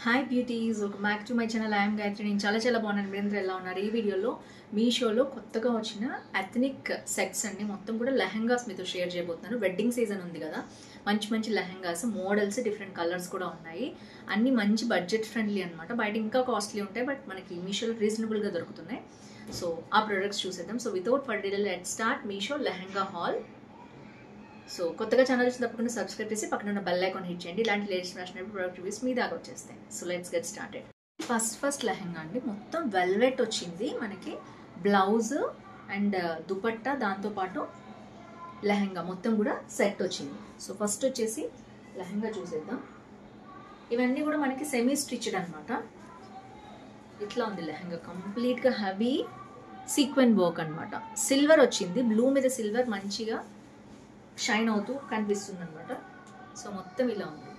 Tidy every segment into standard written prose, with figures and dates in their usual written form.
Hi beauties, welcome back to my channel. I'm Gayatri. నేను చాలా బాగున్నాను. మీరందరూ ఎలా ఉన్నారు? ఈ వీడియోలో మీషోలో కొత్తగా వచ్చిన ఎథనిక్ సెట్స్ అండి, మొత్తం కూడా లెహంగాస్ మీతో షేర్ చేయబోతున్నాను. వెడ్డింగ్ సీజన్ ఉంది కదా, మంచి లెహంగాస్, మోడల్స్, డిఫరెంట్ కలర్స్ కూడా ఉన్నాయి. అన్ని మంచి బడ్జెట్ ఫ్రెండ్లీ అనమాట. బయట ఇంకా కాస్ట్లీ ఉంటాయి, బట్ మనకి మీషోలో రీజనబుల్గా దొరుకుతున్నాయి. సో ఆ ప్రొడక్ట్స్ చూసేద్దాం. So without further delay let's start Meesho lehenga hall. So కొత్తగా ఛానల్ వచ్చి తప్పకుండా సబ్స్క్రైబ్ చేసి పక్కన ఉన్న బెల్ ఐకాన్ హిట్ చేయండి. ఇలాంటి లేటెస్ట్ ఫ్యాషన్ ప్రొడక్ట్ రివ్యూస్ మీ దాకా వచ్చేస్తాయి. So let's get started. First lehenga అండి, మొత్తం వెల్వెట్ వచ్చింది మనకి. బ్లౌజ్ అండ్ దుపట్టా, దాంతోపాటు లెహంగా మొత్తం కూడా సెట్ వచ్చింది. సో ఫస్ట్ వచ్చేసి లెహంగా చూసేద్దాం. ఇవన్నీ కూడా మనకి సెమీ స్టిచ్డ్ అనమాట. ఇట్లా ఉంది లెహంగా, కంప్లీట్గా హెవీ సీక్వెన్ వర్క్ అనమాట. సిల్వర్ వచ్చింది, బ్లూ మీద సిల్వర్ మంచిగా షైన్ అవుతూ కనిపిస్తుంది అనమాట. సో మొత్తం ఇలా ఉంది.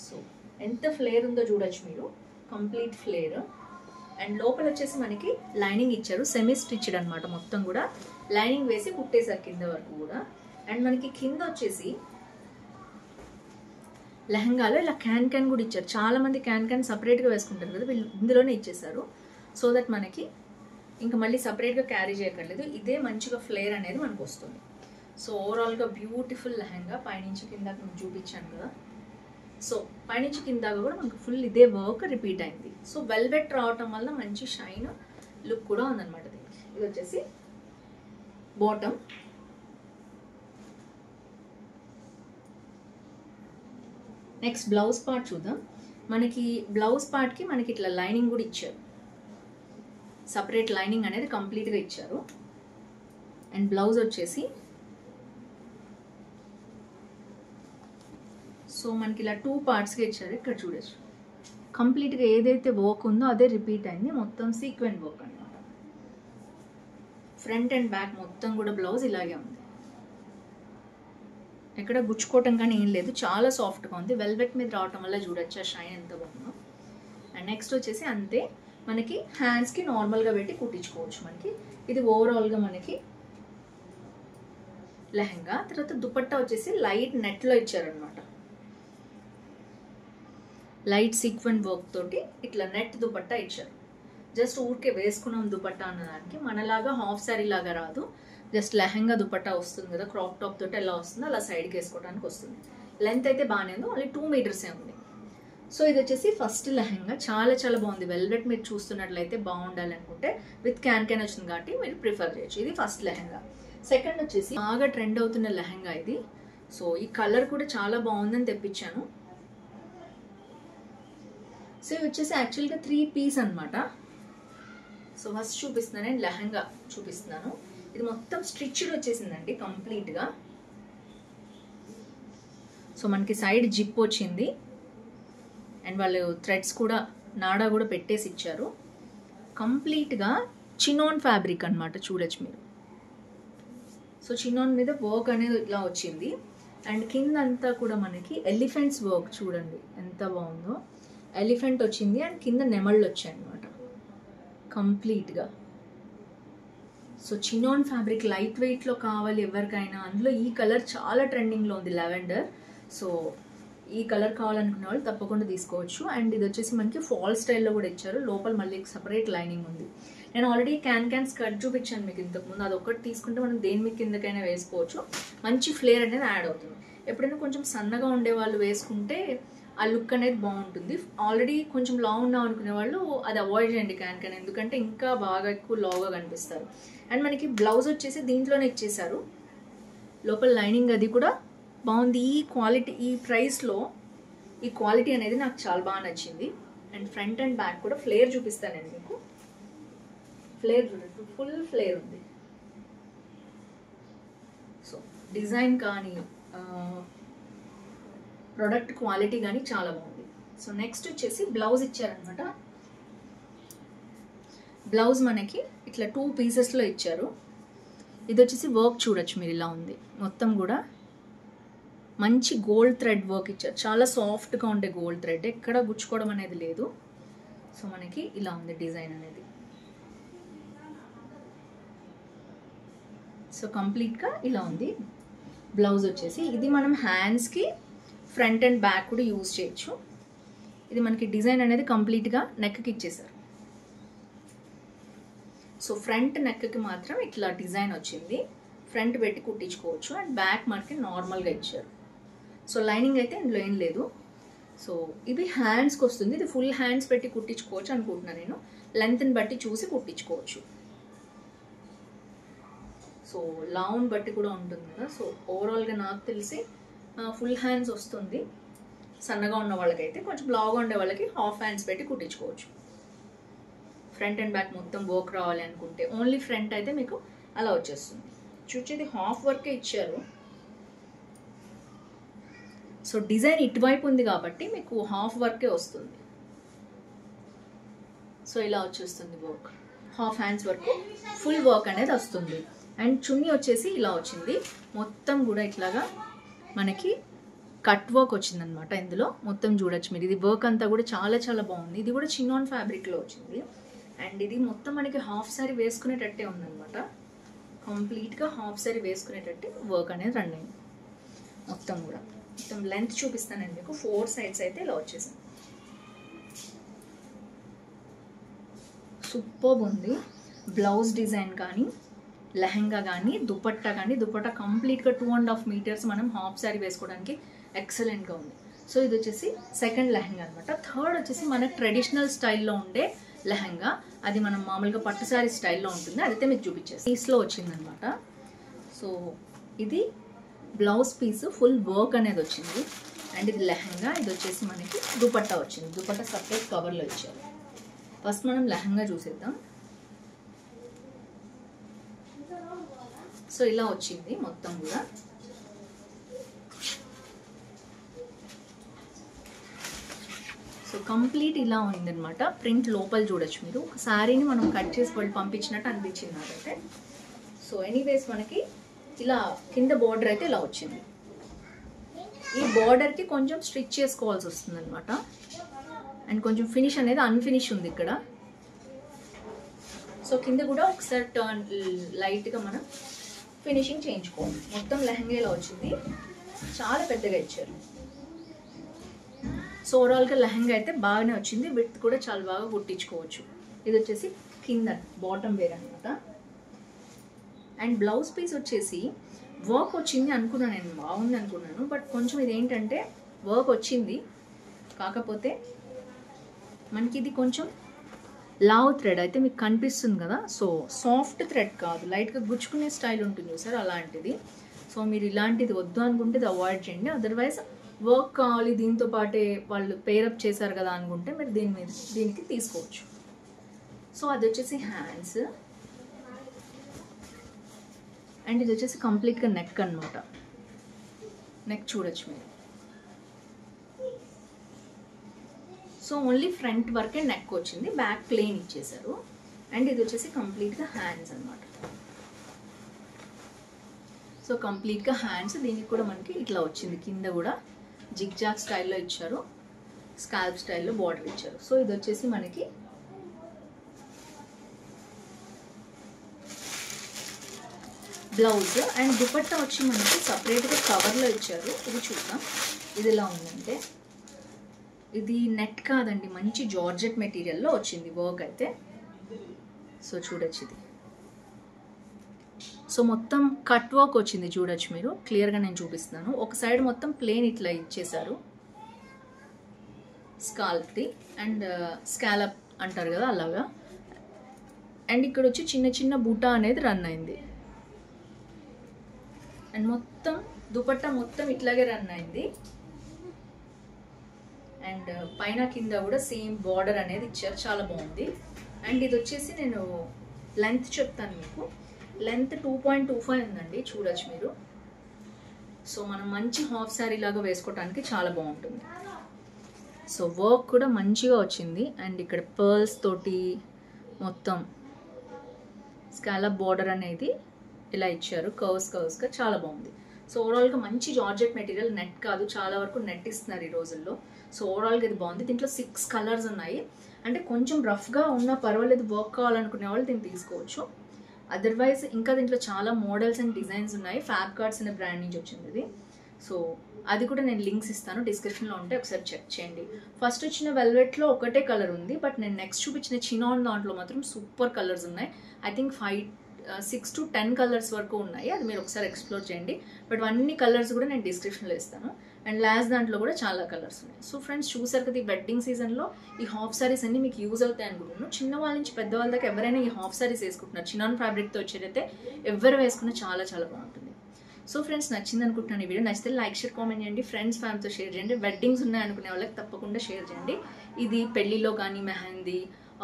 సో ఎంత ఫ్లేర్ ఉందో చూడొచ్చు మీరు, కంప్లీట్ ఫ్లేర్. అండ్ లోపల వచ్చేసి మనకి లైనింగ్ ఇచ్చారు, సెమీ స్టిచ్డ్ అనమాట. మొత్తం కూడా లైనింగ్ వేసి కుట్టేశారు కింద వరకు కూడా. అండ్ మనకి కింద వచ్చేసి లెహంగాలో ఇలా క్యాన్ కూడా ఇచ్చారు. చాలా మంది క్యాన్ సపరేట్గా వేసుకుంటారు కదా, వీళ్ళు ఇందులోనే ఇచ్చేసారు. సో దట్ మనకి ఇంకా మళ్ళీ సపరేట్గా క్యారీ చేయక్కర్లేదు. ఇదే మంచిగా ఫ్లేర్ అనేది మనకు వస్తుంది. సో ఓవరాల్గా బ్యూటిఫుల్ లెహంగా. పైనుంచి కిందాక నేను చూపించాను కదా, సో పైనుంచి కిందాక కూడా మనకు ఫుల్ ఇదే వర్క్ రిపీట్ అయింది. సో వెల్వెట్ రావటం వల్ల మంచి షైన్ లుక్ కూడా ఉందన్నమాట దీనికి. ఇది వచ్చేసి బాటమ్. నెక్స్ట్ బ్లౌజ్ పార్ట్ చూద్దాం. మనకి బ్లౌజ్ పార్ట్కి మనకి ఇట్లా లైనింగ్ కూడా ఇచ్చారు, సపరేట్ లైనింగ్ అనేది కంప్లీట్గా ఇచ్చారు. అండ్ బ్లౌజ్ వచ్చేసి సో మనకి ఇలా 2 పార్ట్స్గా ఇచ్చారు. ఇక్కడ చూడొచ్చు, కంప్లీట్గా ఏదైతే వర్క్ ఉందో అదే రిపీట్ అయింది. మొత్తం సీక్వెంట్ వర్క్ అనమాట. ఫ్రంట్ అండ్ బ్యాక్ మొత్తం కూడా బ్లౌజ్ ఇలాగే ఉంది. ఎక్కడ గుచ్చుకోవటం కానీ ఏం లేదు, చాలా సాఫ్ట్గా ఉంది. వెల్వెట్ మీద రావటం వల్ల చూడొచ్చు ఆ షైన్ ఎంత బాగుందో. అండ్ నెక్స్ట్ వచ్చేసి అంతే, మనకి హ్యాండ్స్కి నార్మల్గా పెట్టి కుట్టించుకోవచ్చు. మనకి ఇది ఓవరాల్గా మనకి లెహంగా. తర్వాత దుపట్టా వచ్చేసి లైట్ నెట్లో ఇచ్చారనమాట. లైట్ సీక్వెన్ వర్క్ తోటి ఇట్లా నెట్ దుపట్టా ఇచ్చారు. జస్ట్ ఊరికే వేసుకున్నాం దుపట్టా అన్నదానికి. మనలాగా హాఫ్ శారీ లాగా రాదు, జస్ట్ లెహంగా దుపట్టా వస్తుంది కదా, క్రాప్ టాప్ తోటి ఎలా వస్తుందో అలా సైడ్కి వేసుకోవడానికి వస్తుంది. లెంత్ అయితే బాగానే ఉంది, ఓన్లీ 2 మీటర్సే ఉంది. సో ఇది వచ్చేసి ఫస్ట్ లెహంగా. చాలా బాగుంది. వెల్వెట్ మీరు చూస్తున్నట్లయితే బాగుండాలి అనుకుంటే విత్ క్యాన్ వచ్చింది కాబట్టి మీరు ప్రిఫర్ చేయొచ్చు. ఇది ఫస్ట్ లెహంగా. సెకండ్ వచ్చేసి బాగా ట్రెండ్ అవుతున్న లెహంగా ఇది. సో ఈ కలర్ కూడా చాలా బాగుందని తెప్పించాను. సో ఇది వచ్చేసి యాక్చువల్గా 3 పీస్ అనమాట. సో ఫస్ట్ చూపిస్తున్నాను, నేను లెహంగా చూపిస్తున్నాను. ఇది మొత్తం స్టిచ్డ్ వచ్చేసిందండి కంప్లీట్గా. సో మనకి సైడ్ జిప్ వచ్చింది. అండ్ వాళ్ళు థ్రెడ్స్ కూడా నాడా కూడా పెట్టేసి ఇచ్చారు. కంప్లీట్గా చినాన్ ఫ్యాబ్రిక్ అనమాట, చూడొచ్చు మీరు. సో చినాన్ మీద వర్క్ అనేది ఇలా వచ్చింది. అండ్ కింద అంతా కూడా మనకి ఎలిఫెంట్స్ వర్క్ చూడండి ఎంత బాగుందో. ఎలిఫెంట్ వచ్చింది అండ్ కింద నెమళ్ళు వచ్చాయి అనమాట కంప్లీట్గా. సో చినాన్ ఫ్యాబ్రిక్ లైట్ వెయిట్లో కావాలి ఎవరికైనా. అందులో ఈ కలర్ చాలా ట్రెండింగ్లో ఉంది, లెవెండర్. సో ఈ కలర్ కావాలనుకునే వాళ్ళు తప్పకుండా తీసుకోవచ్చు. అండ్ ఇది వచ్చేసి మనకి ఫాల్ స్టైల్లో కూడా ఇచ్చారు. లోపల మళ్ళీ సపరేట్ లైనింగ్ ఉంది. నేను ఆల్రెడీ క్యాన్ స్కర్ట్ చూపించాను మీకు ఇంతకుముందు. అది ఒకటి తీసుకుంటే మనం దేని మీద కిందకైనా వేసుకోవచ్చు. మంచి ఫ్లేర్ అనేది యాడ్ అవుతుంది. ఎప్పుడైనా కొంచెం సన్నగా ఉండే వాళ్ళు వేసుకుంటే ఆ లుక్ అనేది బాగుంటుంది. ఆల్రెడీ కొంచెం లావ్ ఉన్నాం అనుకునే వాళ్ళు అది అవాయిడ్ చేయండి క్యాన్, ఎందుకంటే ఇంకా బాగా ఎక్కువ లావుగా కనిపిస్తారు. అండ్ మనకి బ్లౌజ్ వచ్చేసి దీంట్లోనే ఇచ్చేసారు. లోపల లైనింగ్ అది కూడా బాగుంది. ఈ క్వాలిటీ, ఈ ప్రైస్లో ఈ క్వాలిటీ అనేది నాకు చాలా బాగా నచ్చింది. అండ్ ఫ్రంట్ అండ్ బ్యాక్ కూడా ఫ్లేర్ చూపిస్తాను నేను మీకు. ఫ్లేర్ చూడండి, ఫుల్ ఫ్లేర్ ఉంది. సో డిజైన్ కానీ ప్రొడక్ట్ క్వాలిటీ కానీ చాలా బాగుంది. సో నెక్స్ట్ వచ్చేసి బ్లౌజ్ ఇచ్చారనమాట. బ్లౌజ్ మనకి ఇట్లా 2 పీసెస్లో ఇచ్చారు. ఇది వచ్చేసి వర్క్ చూడొచ్చు మీరు, ఇలా ఉంది. మొత్తం కూడా మంచి గోల్డ్ థ్రెడ్ వర్క్ ఇచ్చారు. చాలా సాఫ్ట్గా ఉండే గోల్డ్ థ్రెడ్, ఎక్కడ గుచ్చుకోవడం అనేది లేదు. సో మనకి ఇలా ఉంది డిజైన్ అనేది. సో కంప్లీట్గా ఇలా ఉంది బ్లౌజ్ వచ్చేసి. ఇది మనం హ్యాండ్స్కి ఫ్రంట్ అండ్ బ్యాక్ కూడా యూజ్ చేయొచ్చు. ఇది మనకి డిజైన్ అనేది కంప్లీట్గా నెక్కి ఇచ్చేసారు. సో ఫ్రంట్ నెక్కి మాత్రం ఇట్లా డిజైన్ వచ్చింది, ఫ్రంట్ పెట్టి కుట్టించుకోవచ్చు. అండ్ బ్యాక్ మనకి నార్మల్గా ఇచ్చారు. సో లైనింగ్ అయితే ఇందులో ఏం లేదు. సో ఇది హ్యాండ్స్కి వస్తుంది, ఇది ఫుల్ హ్యాండ్స్ పెట్టి కుట్టించుకోవచ్చు అనుకుంటున్నాను నేను. లెంత్ని బట్టి చూసి కుట్టించుకోవచ్చు. సో లావుని బట్టి కూడా ఉంటుంది కదా. సో ఓవరాల్గా నాకు తెలిసి ఫుల్ హ్యాండ్స్ వస్తుంది. సన్నగా ఉన్న వాళ్ళకైతే, కొంచెం లావుగా ఉండే వాళ్ళకి హాఫ్ హ్యాండ్స్ పెట్టి కుట్టించుకోవచ్చు. ఫ్రంట్ అండ్ బ్యాక్ మొత్తం వర్క్ రావాలి అనుకుంటే ఓన్లీ ఫ్రంట్ అయితే మీకు అలా వచ్చేస్తుంది. చూచేది హాఫ్ వర్కే ఇచ్చారు. సో డిజైన్ ఇటువైపు ఉంది కాబట్టి మీకు హాఫ్ వర్కే వస్తుంది. సో ఇలా వచ్చేస్తుంది వర్క్, హాఫ్ హ్యాండ్స్ వరకు ఫుల్ వర్క్ అనేది వస్తుంది. అండ్ చున్నీ వచ్చేసి ఇలా వచ్చింది, మొత్తం కూడా ఇట్లాగా మనకి కట్ వర్క్ వచ్చిందనమాట. ఇందులో మొత్తం చూడొచ్చు మీరు, ఇది వర్క్ అంతా కూడా చాలా చాలా బాగుంది. ఇది కూడా చిన్నాన్ ఫ్యాబ్రిక్లో వచ్చింది. అండ్ ఇది మొత్తం మనకి హాఫ్ సారీ వేసుకునేటట్టే ఉందన్నమాట. కంప్లీట్గా హాఫ్ సారీ వేసుకునేటట్టు వర్క్ అనేది రన్ అయింది మొత్తం కూడా. మొత్తం లెంత్ చూపిస్తానండి మీకు. 4 సైడ్స్ అయితే ఇలా వచ్చేసాను. సూపర్బ్ ఉంది. బ్లౌజ్ డిజైన్ కానీ, లెహంగా కానీ, దుపట్టా కానీ, దుపట్టా కంప్లీట్గా 2.5 మీటర్స్ మనం హాఫ్ సారీ వేసుకోవడానికి ఎక్సలెంట్గా ఉంది. సో ఇది వచ్చేసి సెకండ్ లెహంగా అనమాట. థర్డ్ వచ్చేసి మనకు ట్రెడిషనల్ స్టైల్లో ఉండే లెహంగా, అది మనం మామూలుగా పట్టు సారీ స్టైల్లో ఉంటుంది, అదైతే మీకు చూపించేసి పీస్లో వచ్చిందనమాట. సో ఇది బ్లౌజ్ పీస్ ఫుల్ వర్క్ అనేది వచ్చింది. అండ్ ఇది లెహంగా, ఇది వచ్చేసి మనకి దుపట్టా వచ్చింది. దుపట్టా సపరేట్ కవర్లో ఇచ్చారు. ఫస్ట్ మనం లెహంగా చూసేద్దాం. సో ఇలా వచ్చింది మొత్తం కూడా. సో కంప్లీట్ ఇలా ఉందన్నమాట. ప్రింట్ లోపల చూడొచ్చు మీరు. ఒక శారీని మనం కట్ చేసి వాళ్ళు పంపించినట్టు అనిపించింది నాకైతే. సో ఎనీవేస్ మనకి ఇలా కింద బార్డర్ అయితే ఇలా వచ్చింది. ఈ బార్డర్కి కొంచెం స్టిచ్ చేసుకోవాల్సి వస్తుంది అనమాట. అండ్ కొంచెం ఫినిష్ అనేది అన్ఫినిష్ ఉంది ఇక్కడ. సో కింద కూడా ఒకసారి టర్న్ లైట్గా మనం ఫినిషింగ్ చేయించుకోవాలి. మొత్తం లెహంగా ఇలా వచ్చింది, చాలా పెద్దగా ఇచ్చారు. సో ఓవరాల్గా లెహంగా అయితే బాగానే వచ్చింది. విడ్త్ కూడా చాలా బాగా కుట్టించుకోవచ్చు. ఇది వచ్చేసి కింద బాటమ్ వేర్ అనమాట. అండ్ బ్లౌజ్ పీస్ వచ్చేసి వర్క్ వచ్చింది అనుకున్నాను నేను, బాగుంది అనుకున్నాను. బట్ కొంచెం ఇది ఏంటంటే వర్క్ వచ్చింది, కాకపోతే మనకి ఇది కొంచెం లావ్ థ్రెడ్ అయితే మీకు కనిపిస్తుంది కదా. సో సాఫ్ట్ థ్రెడ్ కాదు, లైట్గా గుచ్చుకునే స్టైల్ ఉంటుంది సార్, అలాంటిది. సో మీరు ఇలాంటిది వద్దు అనుకుంటే ఇది అవాయిడ్ చేయండి. అదర్వైజ్ వర్క్ కావాలి దీంతో పాటే వాళ్ళు పేరప్ చేశారు కదా అనుకుంటే మీరు దీనికి తీసుకోవచ్చు. సో అది వచ్చేసి హ్యాండ్స్. అండ్ ఇది వచ్చేసి కంప్లీట్గా నెక్ అనమాట. నెక్ చూడొచ్చు మీరు. సో ఓన్లీ ఫ్రంట్ వరకే నెక్ వచ్చింది, బ్యాక్ ప్లెయిన్ ఇచ్చేసారు. అండ్ ఇది వచ్చేసి కంప్లీట్గా హ్యాండ్స్ అనమాట. సో కంప్లీట్గా హ్యాండ్స్, దీనికి కూడా మనకి ఇట్లా వచ్చింది. కింద కూడా జిగ్జాగ్ స్టైల్లో ఇచ్చారు, స్కాల్ప్ స్టైల్లో బార్డర్ ఇచ్చారు. సో ఇది వచ్చేసి మనకి బ్లౌజ్. అండ్ దుపట్టా వచ్చి మనకి సపరేట్గా కవర్లో ఇచ్చారు. ఇది చూద్దాం, ఇది ఎలా ఉందంటే ఇది నెట్ కాదండి, మంచి జార్జెట్ మెటీరియల్లో వచ్చింది వర్క్ అయితే. సో చూడొచ్చు ఇది. సో మొత్తం కట్ వర్క్ వచ్చింది చూడొచ్చు మీరు, క్లియర్గా నేను చూపిస్తున్నాను. ఒక సైడ్ మొత్తం ప్లేన్ ఇట్లా ఇచ్చేసారు స్కాల్ప్ది, అండ్ స్కాలప్ అంటారు కదా అలాగా. అండ్ ఇక్కడ వచ్చి చిన్న చిన్న బూటా అనేది రన్ అయింది. అండ్ మొత్తం దుపట్టా మొత్తం ఇట్లాగే రన్ అయింది. అండ్ పైన కింద కూడా సేమ్ బార్డర్ అనేది ఇచ్చారు, చాలా బాగుంది. అండ్ ఇది వచ్చేసి నేను లెంత్ చెప్తాను మీకు. లెంత్ 2.25 ఉందండి, చూడొచ్చు మీరు. సో మనం మంచి హాఫ్ శారీ లాగా వేసుకోవడానికి చాలా బాగుంటుంది. సో వర్క్ కూడా మంచిగా వచ్చింది. అండ్ ఇక్కడ పర్ల్స్ తోటి మొత్తం స్కాలప్ బార్డర్ అనేది ఇలా ఇచ్చారు, కర్వ్స్గా, చాలా బాగుంది. సో ఓవరాల్గా మంచి జార్జెట్ మెటీరియల్, నెట్ కాదు, చాలా వరకు నెట్ ఇస్తున్నారు ఈ రోజుల్లో. సో ఓవరాల్గా ఇది బాగుంది. దీంట్లో 6 కలర్స్ ఉన్నాయి. అంటే కొంచెం రఫ్గా ఉన్నా పర్వాలేదు, వర్క్ కావాలనుకునే వాళ్ళు దీన్ని తీసుకోవచ్చు. అదర్వైజ్ ఇంకా దీంట్లో చాలా మోడల్స్ అండ్ డిజైన్స్ ఉన్నాయి. ఫ్యాబ్ కార్డ్స్ అనే బ్రాండ్ నుంచి వచ్చింది ఇది. సో అది కూడా నేను లింక్స్ ఇస్తాను, డిస్క్రిప్షన్లో ఉంటే ఒకసారి చెక్ చేయండి. ఫస్ట్ వచ్చిన వెల్వెట్లో ఒకటే కలర్ ఉంది, బట్ నేను నెక్స్ట్ చూపించిన చినాన్ దాంట్లో మాత్రం సూపర్ కలర్స్ ఉన్నాయి. ఐ థింక్ 6 to 10 కలర్స్ వరకు ఉన్నాయి, అది మీరు ఒకసారి ఎక్స్ప్లోర్ చేయండి. బట్ అన్ని కలర్స్ కూడా నేను డిస్క్రిప్షన్లో ఇస్తాను. అండ్ లాస్ట్ దాంట్లో కూడా చాలా కలర్స్ ఉన్నాయి. సో ఫ్రెండ్స్, చూసారు కదా, ఈ వెడ్డింగ్ సీజన్లో ఈ హాఫ్ సారీస్ అన్ని మీకు యూజ్ అవుతాయి అనుకుంటున్నాను. చిన్నవాళ్ళ నుంచి పెద్దవాళ్ళ దాకా ఎవరైనా ఈ హాఫ్ సారీస్ వేసుకుంటున్నారు. చినాన్ ఫ్యాబ్రిక్తో వచ్చేదైతే ఎవరు వేసుకున్నా చాలా చాలా బాగుంటుంది. సో ఫ్రెండ్స్, నచ్చింది అనుకుంటున్నాను ఈ వీడియో. నచ్చితే లైక్, షేర్, కామెంట్ చేయండి. ఫ్రెండ్స్, ఫ్యామిలీతో షేర్ చేయండి. వెడ్డింగ్స్ ఉన్నాయనుకునే వాళ్ళకి తప్పకుండా షేర్ చేయండి. ఇది పెళ్ళిలో కానీ, మెహందీ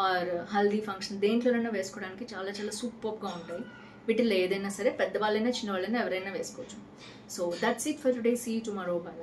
ఆర్ హల్దీ ఫంక్షన్ దేంట్లోనైనా వేసుకోవడానికి చాలా చాలా సూపర్గా ఉంటాయి. వీటిలో ఏదైనా సరే, పెద్దవాళ్ళైనా చిన్నవాళ్ళైనా ఎవరైనా వేసుకోవచ్చు. So that's it for today. See you tomorrow. By.